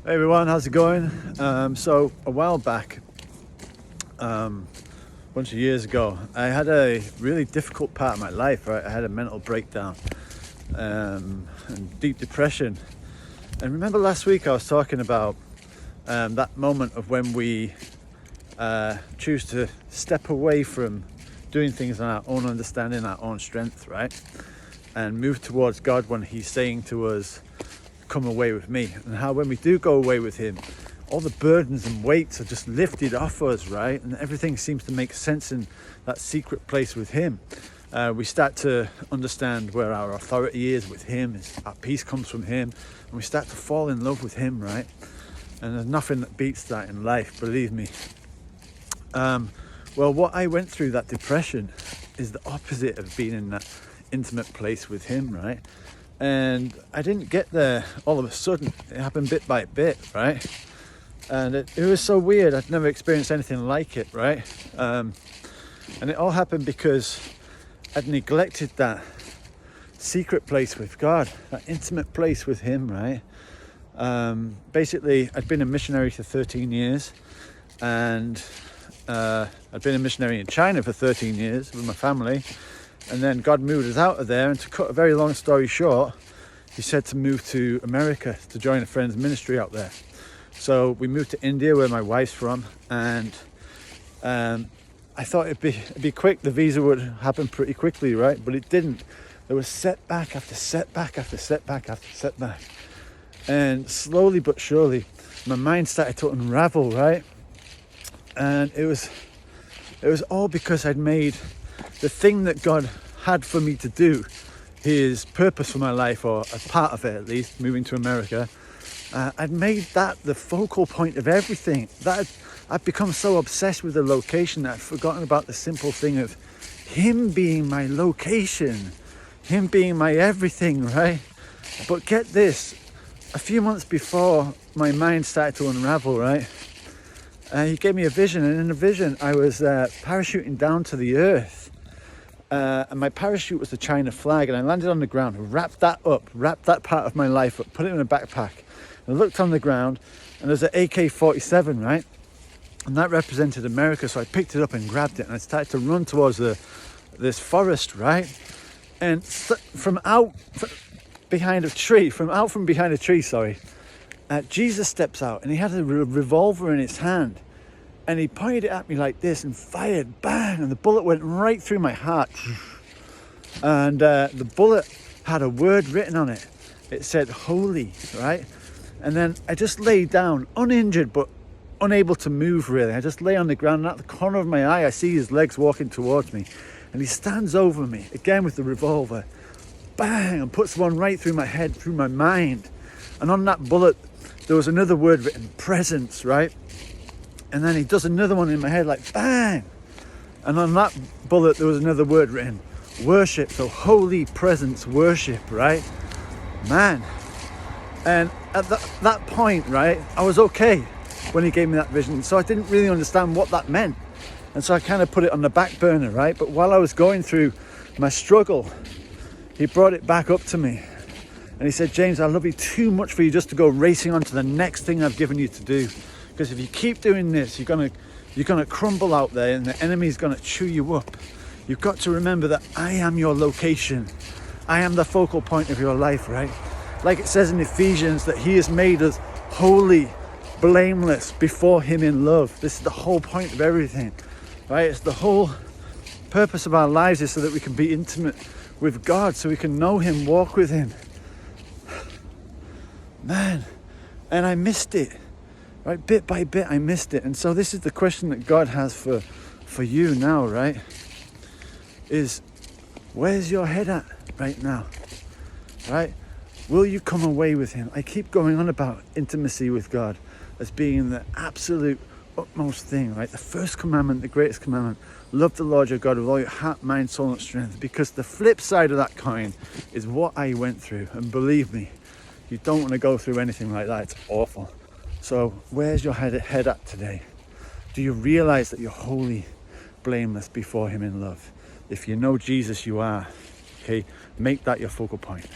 Hey everyone, how's it going? So a while back, a bunch of years ago, I had a really difficult part of my life, right? I had a mental breakdown and deep depression. And remember last week I was talking about that moment of when we choose to step away from doing things on our own understanding, our own strength, right? And move towards God when He's saying to us, come away with me. And how when we do go away with Him, all the burdens and weights are just lifted off us, right? And everything seems to make sense in that secret place with Him. We start to understand where our authority is with Him, our peace comes from Him, and we start to fall in love with Him, right? And there's nothing that beats that in life, believe me. Well, what I went through, that depression, is the opposite of being in that intimate place with Him, right? And I didn't get there all of a sudden. It happened bit by bit, right? And it was so weird. I'd never experienced anything like it, right? And it all happened because I'd neglected that secret place with God, that intimate place with Him, right? Basically, I'd been a missionary for 13 years, and I'd been a missionary in China for 13 years with my family. And then God moved us out of there, and to cut a very long story short, He said to move to America to join a friend's ministry out there. So we moved to India, where my wife's from, and I thought it'd be quick. The visa would happen pretty quickly, right? But it didn't. There was setback after setback after setback after setback, and slowly but surely, my mind started to unravel, right? And it was all because I'd made the thing that God had for me to do, His purpose for my life, or a part of it at least, moving to America, I'd made that the focal point of everything. I'd become so obsessed with the location that I'd forgotten about the simple thing of Him being my location, Him being my everything, right? But get this, a few months before my mind started to unravel, right? He gave me a vision, and in the vision I was parachuting down to the earth. And my parachute was the China flag, and I landed on the ground, wrapped that part of my life up, put it in a backpack, and I looked on the ground, and there's an AK-47, right? And that represented America, so I picked it up and grabbed it, and I started to run towards this forest, right? And from behind a tree, Jesus steps out, and He had a revolver in His hand. And He pointed it at me like this and fired, bang, and the bullet went right through my heart. And the bullet had a word written on it. It said, holy, right? And then I just lay down, uninjured, but unable to move really. I just lay on the ground, and at the corner of my eye, I see His legs walking towards me. And He stands over me, again with the revolver, bang, and puts one right through my head, through my mind. And on that bullet, there was another word written, presence, right? And then He does another one in my head, like bang. And on that bullet, there was another word written, worship. So holy presence, worship, right? Man. And at that point, right, I was okay when He gave me that vision. So I didn't really understand what that meant. And so I kind of put it on the back burner, right? But while I was going through my struggle, He brought it back up to me. And He said, James, I love you too much for you just to go racing on to the next thing I've given you to do. Because if you keep doing this, you're gonna crumble out there, and the enemy's gonna chew you up. You've got to remember that I am your location. I am the focal point of your life, right? Like it says in Ephesians, that He has made us holy, blameless before Him in love. This is the whole point of everything, right? It's the whole purpose of our lives is so that we can be intimate with God, so we can know Him, walk with Him. Man, and I missed it. Right, bit by bit, I missed it. And so this is the question that God has for you now, right? Is, where's your head at right now? Right? Will you come away with Him? I keep going on about intimacy with God as being the absolute utmost thing, right? The first commandment, the greatest commandment. Love the Lord your God with all your heart, mind, soul, and strength. Because the flip side of that coin is what I went through. And believe me, you don't want to go through anything like that. It's awful. So where's your head at today? Do you realize that you're holy, blameless before Him in love? If you know Jesus, you are. Okay, make that your focal point.